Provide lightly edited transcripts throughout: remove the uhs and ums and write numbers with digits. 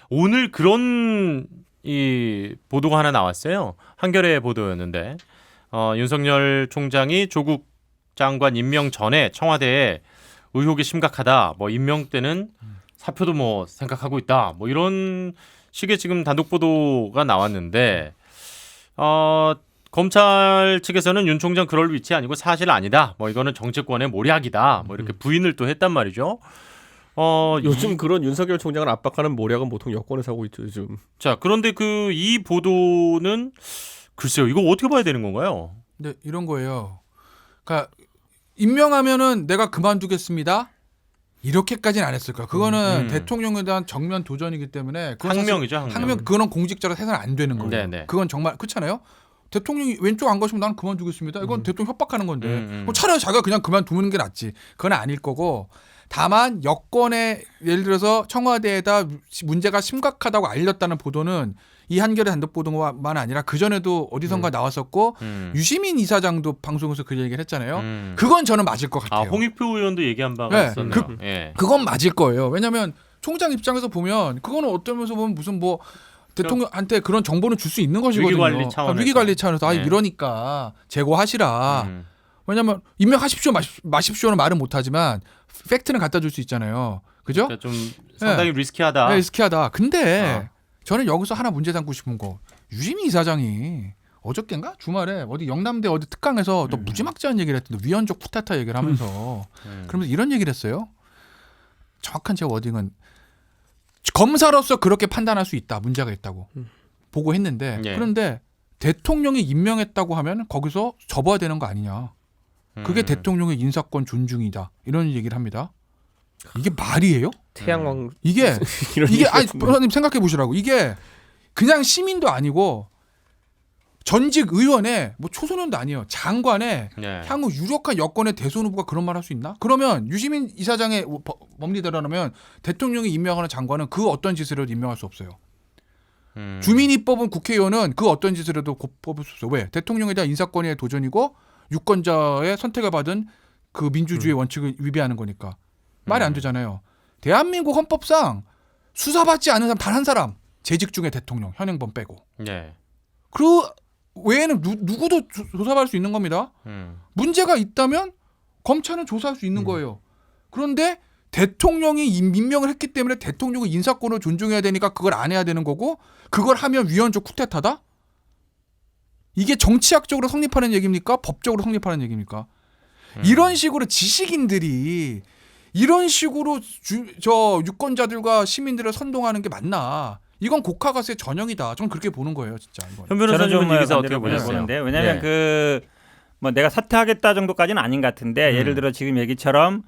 오늘 그런 이 보도가 하나 나왔어요. 한겨레 보도였는데 윤석열 총장이 조국 장관 임명 전에 청와대에 의혹이 심각하다. 뭐 임명 때는 사표도 뭐 생각하고 있다. 뭐 이런 식의 지금 단독 보도가 나왔는데 검찰 측에서는 윤 총장 그럴 위치 아니고 사실 아니다. 뭐 이거는 정치권의 모략이다. 뭐 이렇게 부인을 또 했단 말이죠. 요즘 그런 윤석열 총장을 압박하는 모략은 보통 여권에서 하고 있죠 요즘. 자, 그런데 이 보도는 글쎄요. 이거 어떻게 봐야 되는 건가요? 네, 이런 거예요. 그러니까 임명하면은 내가 그만두겠습니다. 이렇게까지는 안 했을 거야. 그거는 대통령에 대한 정면 도전이기 때문에 항명이죠, 항명. 그거는 공직자로 해서는 안 되는 거예요. 네네. 그건 정말 그렇잖아요. 대통령이 왼쪽 안 가시면 나는 그만두겠습니다. 이건 대통령 협박하는 건데 뭐 차라리 자기가 그냥 그만두는 게 낫지. 그건 아닐 거고 다만 여권에 예를 들어서 청와대에다 문제가 심각하다고 알렸다는 보도는 이 한겨레 단독 보도만 아니라 그전에도 어디선가 나왔었고 유시민 이사장도 방송에서 그 얘기를 했잖아요. 그건 저는 맞을 것 같아요. 홍익표 의원도 얘기한 바가 네, 있었네요. 그건 맞을 거예요. 왜냐하면 총장 입장에서 보면 그거는 어떤 면에서 보면 무슨 뭐 대통령한테 그런 정보는 줄 수 있는 것이거든요. 위기관리 차원에서. 위기관리 차원에서 네. 이러니까 제고하시라. 왜냐하면 임명하십시오 마십시오는 말은 못하지만 팩트는 갖다 줄 수 있잖아요. 그죠? 그러니까 좀 상당히 리스키하다. 네, 리스키하다. 근데 저는 여기서 하나 문제 삼고 싶은 거 유시민 이사장이 어저께인가 주말에 어디 영남대 어디 특강에서 또 무지막지한 얘기를 했던데 위헌적 쿠데타 얘기를 하면서 그러면서 이런 얘기를 했어요. 정확한 제 워딩은 검사로서 그렇게 판단할 수 있다. 문제가 있다고 보고했는데 그런데 대통령이 임명했다고 하면 거기서 접어야 되는 거 아니냐. 그게 대통령의 인사권 존중이다. 이런 얘기를 합니다. 이게 말이에요? 태양왕 이게 이런 아니 변호사님 생각해 보시라고. 이게 그냥 시민도 아니고 전직 의원의 뭐 초소년도 아니에요. 장관의 향후 유력한 여권의 대선 후보가 그런 말 할 수 있나? 그러면 유시민 이사장의 법리대로라면 대통령이 임명하는 장관은 그 어떤 짓을 해도 임명할 수 없어요. 주민이 뽑은 국회의원은 그 어떤 짓을 해도 뽑을 수 없어요. 왜? 대통령에 대한 인사권의 도전이고 유권자의 선택을 받은 그 민주주의 원칙을 위배하는 거니까 말이 안 되잖아요. 대한민국 헌법상 수사받지 않은 사람 단 한 사람 재직 중에 대통령 현행범 빼고 그 외에는 누구도 조사받을 수 있는 겁니다. 문제가 있다면 검찰은 조사할 수 있는 거예요. 그런데 대통령이 임명을 했기 때문에 대통령의 인사권을 존중해야 되니까 그걸 안 해야 되는 거고 그걸 하면 위헌적 쿠데타다? 이게 정치학적으로 성립하는 얘기입니까? 법적으로 성립하는 얘기입니까? 이런 식으로 지식인들이 이런 식으로 저 유권자들과 시민들을 선동하는 게 맞나? 이건 곡하가스의 전형이다. 저는 그렇게 보는 거예요, 진짜. 현 변호사님은 이 기사 어떻게 반대로 보셨어요? 보는데 왜냐하면 뭐 내가 사퇴하겠다 정도까지는 아닌 것 같은데 예를 들어 지금 얘기처럼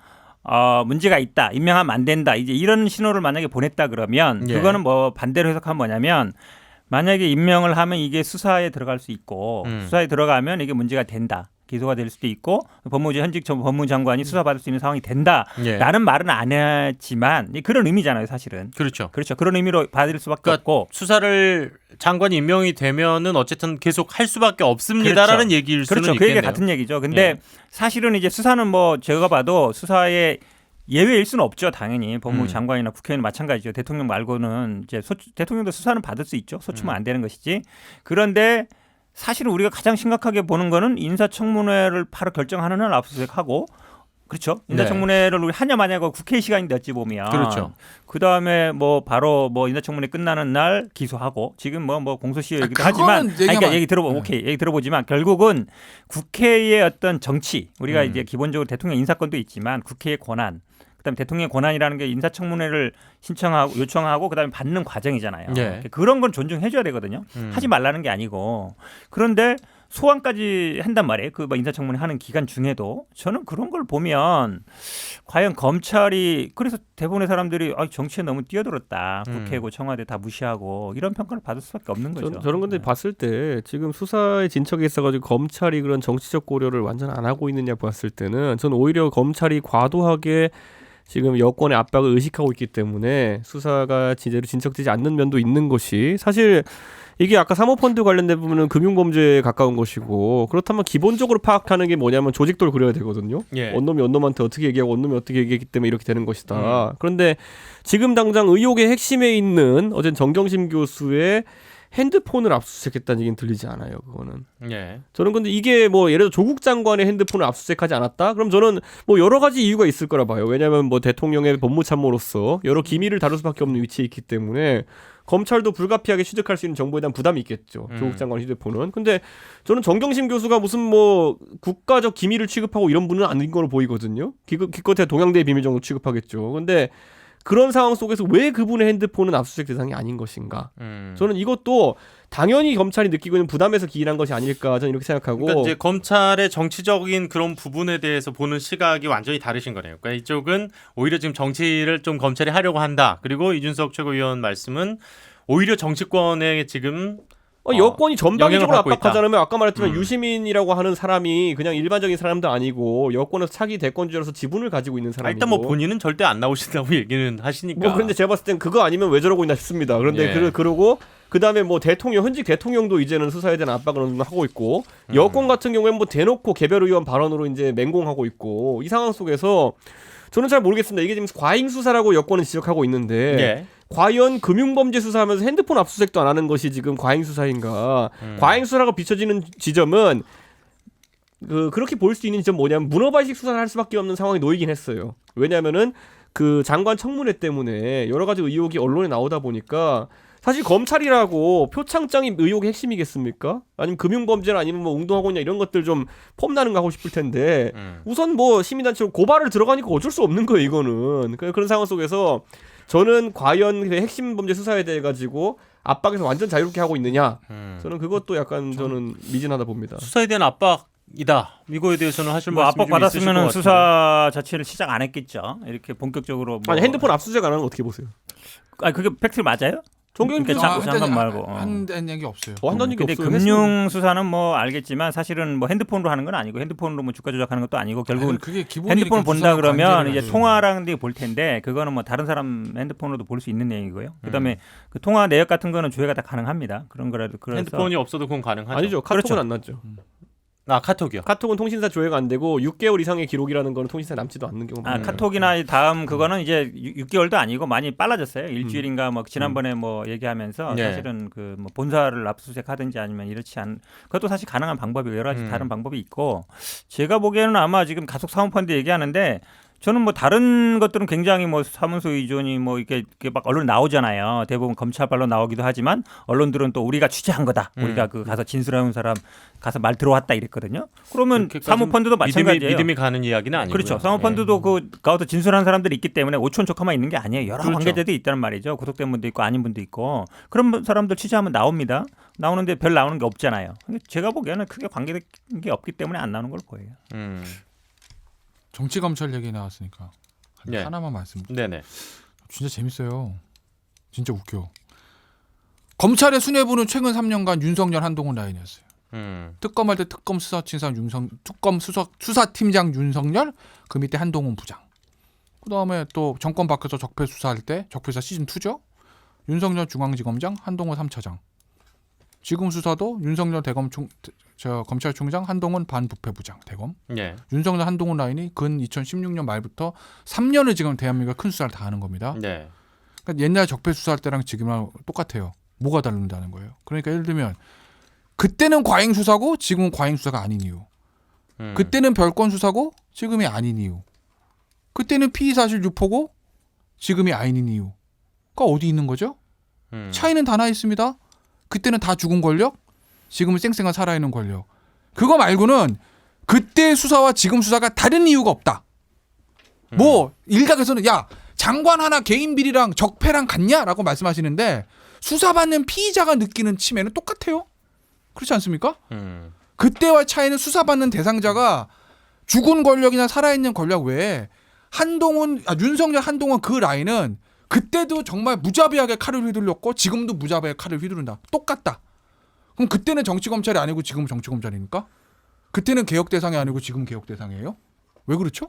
문제가 있다, 임명하면 안 된다, 이제 이런 신호를 만약에 보냈다 그러면 그거는 뭐 반대로 해석하면 뭐냐면 만약에 임명을 하면 이게 수사에 들어갈 수 있고 수사에 들어가면 이게 문제가 된다. 기소가 될 수도 있고 현직 법무장관이 수사받을 수 있는 상황이 된다라는 말은 안 했지만 그런 의미잖아요, 사실은. 그렇죠. 그런 의미로 받을 수밖에 없고 수사를 장관이 임명이 되면은 어쨌든 계속 할 수밖에 없습니다라는 얘기일 수는 그렇죠. 있겠네요. 그 얘기가 같은 얘기죠. 근데 사실은 이제 수사는 뭐 제가 봐도 수사에 예외일 수는 없죠. 당연히 법무장관이나 국회의원 마찬가지죠. 대통령 말고는 이제 대통령도 수사는 받을 수 있죠. 소추면 안 되는 것이지. 그런데 사실은 우리가 가장 심각하게 보는 거는 인사청문회를 바로 결정하는 날 압수수색하고 그렇죠. 인사청문회를 우리 하냐 마냐고 국회 시간인데 어찌 보면 그렇죠. 그다음에 뭐 바로 뭐 인사청문회 끝나는 날 기소하고 지금 뭐 공소시효 얘기도 하지만 그러니까 얘기 들어보지만 결국은 국회의 어떤 정치 우리가 이제 기본적으로 대통령 인사권도 있지만 국회의 권한 그다음에 대통령의 권한이라는 게 인사청문회를 신청하고 요청하고 그다음에 받는 과정이잖아요. 그런 건 존중해줘야 되거든요. 하지 말라는 게 아니고 그런데 소환까지 한단 말이에요. 그 인사청문회 하는 기간 중에도 저는 그런 걸 보면 과연 검찰이 그래서 대부분의 사람들이 정치에 너무 뛰어들었다. 국회고 청와대 다 무시하고 이런 평가를 받을 수밖에 없는 거죠. 저런 건데 봤을 때 지금 수사에 진척에 있어가지고 검찰이 그런 정치적 고려를 완전 안 하고 있느냐 봤을 때는 저는 오히려 검찰이 과도하게 지금 여권의 압박을 의식하고 있기 때문에 수사가 제대로 진척되지 않는 면도 있는 것이 사실 이게 아까 사모펀드 관련된 부분은 금융범죄에 가까운 것이고 그렇다면 기본적으로 파악하는 게 뭐냐면 조직도를 그려야 되거든요. 예. 원놈이 원놈한테 어떻게 얘기하고 원놈이 어떻게 얘기했기 때문에 이렇게 되는 것이다. 그런데 지금 당장 의혹의 핵심에 있는 어제 정경심 교수의 핸드폰을 압수수색했다는 얘기는 들리지 않아요. 그거는. 예. 저는 근데 이게 뭐 예를 들어 조국 장관의 핸드폰을 압수수색하지 않았다? 그럼 저는 뭐 여러 가지 이유가 있을 거라 봐요. 왜냐하면 뭐 대통령의 법무참모로서 여러 기밀을 다룰 수밖에 없는 위치에 있기 때문에 검찰도 불가피하게 취득할 수 있는 정보에 대한 부담이 있겠죠. 조국 장관 휴대폰은. 근데 저는 정경심 교수가 무슨 뭐 국가적 기밀을 취급하고 이런 분은 아닌 걸로 보이거든요. 기껏해 동양대의 비밀 정도 취급하겠죠. 근데 그런 상황 속에서 왜 그분의 핸드폰은 압수수색 대상이 아닌 것인가? 저는 이것도 당연히 검찰이 느끼고 있는 부담에서 기인한 것이 아닐까 저는 이렇게 생각하고. 그러니까 이제 검찰의 정치적인 그런 부분에 대해서 보는 시각이 완전히 다르신 거네요. 그러니까 이쪽은 오히려 지금 정치를 좀 검찰이 하려고 한다. 그리고 이준석 최고위원 말씀은 오히려 정치권에 지금 여권이 전방위적으로 받고 압박하자면 아까 말했지만 유시민이라고 하는 사람이 그냥 일반적인 사람도 아니고 여권에서 차기 대권주자로서 지분을 가지고 있는 사람이고. 일단 뭐 본인은 절대 안 나오신다고 얘기는 하시니까. 뭐 그런데 제가 봤을 땐 그거 아니면 왜 저러고 있나 싶습니다. 그런데 그러고 그다음에 뭐 대통령 현직 대통령도 이제는 수사에 대한 압박을 어느 정도 하고 있고 여권 같은 경우에는 뭐 대놓고 개별 의원 발언으로 이제 맹공하고 있고 이 상황 속에서 저는 잘 모르겠습니다. 이게 지금 과잉 수사라고 여권은 지적하고 있는데 과연 금융범죄 수사하면서 핸드폰 압수수색도 안 하는 것이 지금 과잉 수사인가? 과잉 수사라고 비춰지는 지점은 그렇게 볼 수 있는 지점 뭐냐면 문어발식 수사를 할 수밖에 없는 상황이 놓이긴 했어요. 왜냐하면은 그 장관 청문회 때문에 여러 가지 의혹이 언론에 나오다 보니까 사실 검찰이라고 표창장이 의혹의 핵심이겠습니까? 아니면 금융범죄나 아니면 뭐 웅동학원이나 이런 것들 좀 폼나는 거 하고 싶을 텐데 우선 뭐 시민단체로 고발을 들어가니까 어쩔 수 없는 거예요. 이거는 그런 상황 속에서 저는 과연 핵심 범죄 수사에 대해 가지고 압박에서 완전 자유롭게 하고 있느냐? 저는 그것도 약간 저는 미진하다 봅니다. 수사에 대한 압박이다. 이거에 대해서는 하실 뭐 말씀이 압박 받았으면 수사 자체를 시작 안 했겠죠. 이렇게 본격적으로. 아니 핸드폰 압수수색 안 하는 거 어떻게 보세요? 아니 그게 팩트 맞아요? 그러니까 장관 말고 한다는 얘기 없어요. 한다는 얘기 근데 없어요. 금융 수사는 뭐 알겠지만 사실은 뭐 핸드폰으로 하는 건 아니고 핸드폰으로 뭐 주가 조작하는 것도 아니고 결국은 그게 핸드폰을 본다 그러면 이제 관계를 통화라는 데 볼 텐데 그거는 뭐 다른 사람 핸드폰으로도 볼 수 있는 얘기고요. 그다음에 그 통화 내역 같은 거는 조회가 다 가능합니다. 그런 거라도 그래서 핸드폰이 없어도 그건 가능하죠. 아니죠. 카톡은 그렇죠. 안 났죠. 카톡이요. 카톡은 통신사 조회가 안 되고 6개월 이상의 기록이라는 거는 통신사 남지도 않는 경우가 많아요. 카톡이나 다음 그거는 이제 6개월도 아니고 많이 빨라졌어요. 일주일인가 뭐 지난번에 뭐 얘기하면서 사실은 그 뭐 본사를 압수수색하든지 아니면 이렇지 않 그것도 사실 가능한 방법이고 여러 가지 다른 방법이 있고 제가 보기에는 아마 지금 가속 사모펀드 얘기하는데 저는 뭐 다른 것들은 굉장히 뭐 사문서 위존이 뭐 이렇게 막 언론 나오잖아요. 대부분 검찰발로 나오기도 하지만 언론들은 또 우리가 취재한 거다. 우리가 그 가서 진술하는 사람 가서 말 들어왔다 이랬거든요. 그러면 사모펀드도 마찬가지예요. 믿음이 가는 이야기는 아니고요. 그렇죠. 사모펀드도 가서 진술하는 사람들이 있기 때문에 오촌조카만 있는 게 아니에요. 여러 관계자들이 있다는 말이죠. 구속된 분도 있고 아닌 분도 있고 그런 사람들 취재하면 나옵니다. 나오는데 별 나오는 게 없잖아요. 제가 보기에는 크게 관계된 게 없기 때문에 안 나오는 걸 보여요. 정치 검찰 얘기 나왔으니까 하나만 말씀드릴게요. 네네. 진짜 재밌어요. 진짜 웃겨. 검찰의 수뇌부는 최근 3년간 윤석열 한동훈 라인이었어요. 특검할 때 특검 수사팀장 수사팀장 윤석열, 그 밑에 한동훈 부장. 그다음에 또 정권 바뀌어서 적폐 수사할 때 적폐수사 시즌 2죠. 윤석열 중앙지검장, 한동훈 3차장. 지금 수사도 윤석열 검찰총장, 한동훈 반부패부장 대검. 윤석열 한동훈 라인이 근 2016년 말부터 3년을 지금 대한민국의 큰 수사를 다 하는 겁니다. 그러니까 옛날 적폐 수사할 때랑 지금이랑 똑같아요. 뭐가 다른다는 거예요. 그러니까 예를 들면 그때는 과잉 수사고 지금은 과잉 수사가 아닌 이유. 그때는 별건 수사고 지금이 아닌 이유. 그때는 피의 사실 유포고 지금이 아닌 이유가 어디 있는 거죠? 차이는 다 나 있습니다. 그때는 다 죽은 권력, 지금은 쌩쌩한 살아있는 권력. 그거 말고는 그때 수사와 지금 수사가 다른 이유가 없다. 뭐 일각에서는 야 장관 하나 개인 비리랑 적폐랑 같냐라고 말씀하시는데 수사받는 피의자가 느끼는 침해는 똑같아요. 그렇지 않습니까? 그때와 차이는 수사받는 대상자가 죽은 권력이나 살아있는 권력 외에 윤석열 한동훈 그 라인은 그때도 정말 무자비하게 칼을 휘둘렀고 지금도 무자비하게 칼을 휘두른다. 똑같다. 그럼 그때는 정치검찰이 아니고 지금은 정치검찰입니까? 그때는 개혁 대상이 아니고 지금은 개혁 대상이에요? 왜 그렇죠?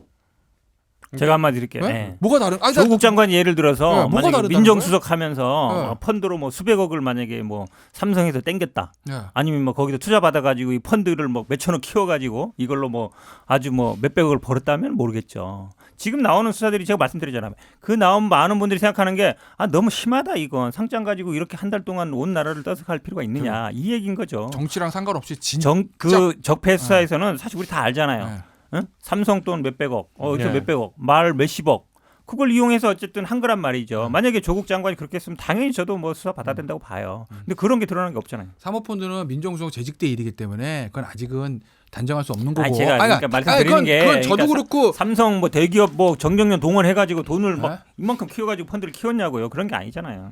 제가 한마디 드릴게요. 네? 네. 뭐가 다른? 조국 장관이 예를 들어서 뭐가 만약에 다르다는 민정수석하면서 펀드로 뭐 수백억을 만약에 뭐 삼성에서 땡겼다. 네. 아니면 뭐 거기서 투자 받아가지고 이 펀드를 뭐 몇천억 키워가지고 이걸로 뭐 아주 뭐 몇백억을 벌었다면 모르겠죠. 지금 나오는 수사들이 제가 말씀드리잖아요. 그 나온 많은 분들이 생각하는 게 너무 심하다 이건 상장 가지고 이렇게 한 달 동안 온 나라를 떠들어갈 필요가 있느냐 이 얘기인 거죠. 정치랑 상관없이 진짜 그 적폐 수사에서는 사실 우리 다 알잖아요. 네. 응? 삼성 돈 몇백억, 네. 몇백억, 말 몇십억. 그걸 이용해서 어쨌든 한 거란 말이죠. 만약에 조국 장관이 그렇게 했으면 당연히 저도 뭐 수사 받아야 된다고 봐요. 근데 그런 게 드러나는 게 없잖아요. 사모펀드는 민정수석 재직 때 일이기 때문에 그건 아직은 단정할 수 없는 거고. 아니, 제가 그러니까 말씀드리는 게 그건 저도 그러니까 그렇고 삼성 뭐 대기업 뭐 정경련 동원해가지고 돈을 네? 막 이만큼 키워가지고 펀드를 키웠냐고요. 그런 게 아니잖아요.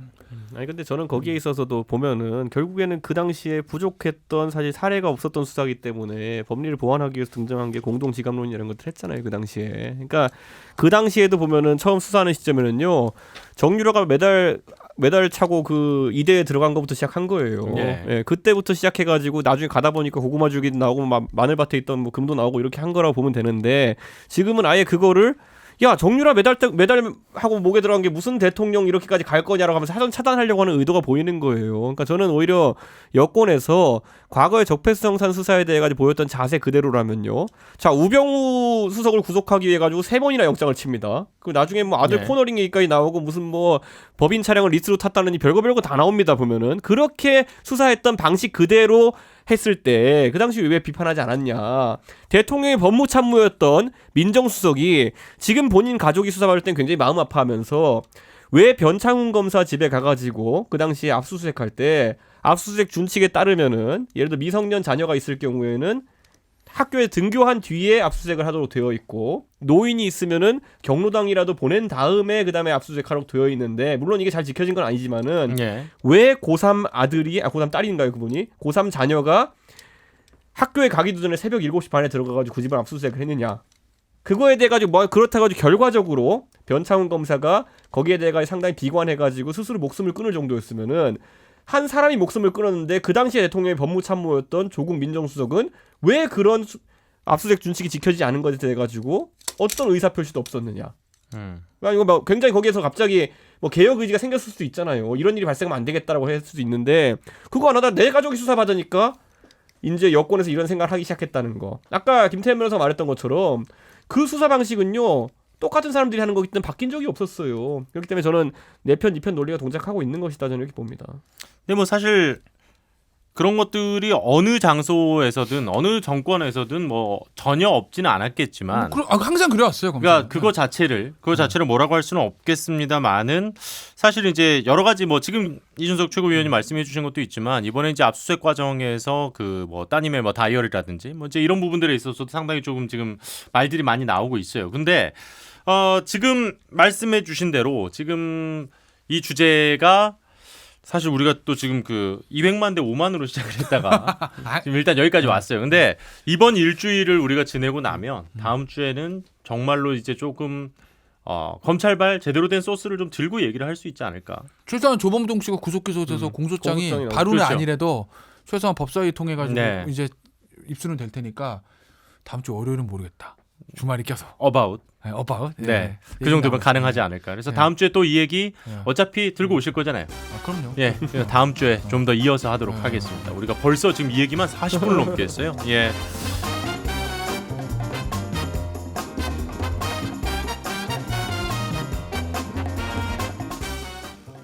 아니 근데 저는 거기에 있어서도 보면은 결국에는 그 당시에 부족했던 사실 사례가 없었던 수사기 때문에 법리를 보완하기 위해서 등장한 게 공동지감론이라는 것들 했잖아요 그 당시에. 그러니까 그 당시에도 보면은 처음 수사하는 시점에는요 정유라가 매달 차고 그 이대에 들어간 것부터 시작한 거예요. 네. 예, 그때부터 시작해가지고 나중에 가다 보니까 고구마 죽이도 나오고 마늘밭에 있던 뭐 금도 나오고 이렇게 한 거라고 보면 되는데 지금은 아예 그거를 야 정유라 매달 하고 목에 들어간 게 무슨 대통령 이렇게까지 갈 거냐라고 하면서 사전 차단하려고 하는 의도가 보이는 거예요. 그러니까 저는 오히려 여권에서 과거의 적폐수정산 수사에 대해 가지고 보였던 자세 그대로라면요. 자 우병우 수석을 구속하기 위해 가지고 3번이나 영장을 칩니다. 그 나중에 뭐 아들 네. 코너링 얘기까지 나오고 무슨 뭐 법인 차량을 리스로 탔다느니 별거 다 나옵니다 보면은 그렇게 수사했던 방식 그대로 했을 때 그 당시 왜 비판하지 않았냐. 대통령의 법무참모였던 민정수석이 지금 본인 가족이 수사받을 땐 굉장히 마음 아파하면서 왜 변창훈 검사 집에 가가지고 그 당시에 압수수색할 때 압수수색 준칙에 따르면은 예를 들어 미성년 자녀가 있을 경우에는 학교에 등교한 뒤에 압수수색을 하도록 되어 있고 노인이 있으면은 경로당이라도 보낸 다음에 그다음에 압수수색하도록 되어 있는데 물론 이게 잘 지켜진 건 아니지만은 예. 왜 고3 아들이 고3 딸인가요 그분이 고3 자녀가 학교에 가기도 전에 새벽 7시 반에 들어가가지고 그 집을 압수수색을 했느냐 그거에 대해 가지고 뭐 그렇다 가지고 결과적으로 변창훈 검사가 거기에 대해 가지고 상당히 비관해가지고 스스로 목숨을 끊을 정도였으면은 한 사람이 목숨을 끊었는데 그 당시에 대통령의 법무참모였던 조국 민정수석은 왜 그런 압수수색 준칙이 지켜지지 않은 것에 대해 가지고 어떤 의사표시도 없었느냐. 그러니까 이거 뭐 굉장히 거기에서 갑자기 뭐 개혁 의지가 생겼을 수도 있잖아요. 이런 일이 발생하면 안 되겠다라고 했을 수도 있는데 그거 안 하다 내 가족이 수사받으니까 이제 여권에서 이런 생각을 하기 시작했다는 거. 아까 김태현 변호사가 말했던 것처럼 그 수사 방식은요. 똑같은 사람들이 하는 거기 때문에 바뀐 적이 없었어요. 그렇기 때문에 저는 내 편, 네 편 논리가 동작하고 있는 것이다 저는 이렇게 봅니다. 근데 뭐 사실 그런 것들이 어느 장소에서든 어느 정권에서든 뭐 전혀 없지는 않았겠지만 항상 그래왔어요. 그러니까 그거 자체를 뭐라고 할 수는 없겠습니다만은 사실 이제 여러 가지 뭐 지금 이준석 최고위원이 말씀해 주신 것도 있지만 이번에 이제 압수수색 과정에서 그 뭐 따님의 뭐 다이어리라든지 뭐 이제 이런 부분들에 있어서도 상당히 조금 지금 말들이 많이 나오고 있어요. 근데 지금 말씀해 주신 대로 지금 이 주제가 사실 우리가 또 지금 그 200만 대 5만으로 시작을 했다가 지금 일단 여기까지 왔어요. 근데 이번 일주일을 우리가 지내고 나면 다음 주에는 정말로 이제 조금 검찰발 제대로 된 소스를 좀 들고 얘기를 할 수 있지 않을까. 최소한 조범동 씨가 구속 기소돼서 공소장이 바로는 그렇죠. 아니래도 최소한 법사위 통해 가지고 네. 이제 입수는 될 테니까 다음 주 월요일은 모르겠다. 주말이 껴서. About. 네. 그 정도면 가능하지 않을까. 그래서 다음 주에 또 이 얘기 어차피 들고 오실 거잖아요. 그럼요. 예. 그래서 다음 주에 좀 더 이어서 하도록 하겠습니다. 우리가 벌써 지금 이 얘기만 40분을 넘게 했어요. 예.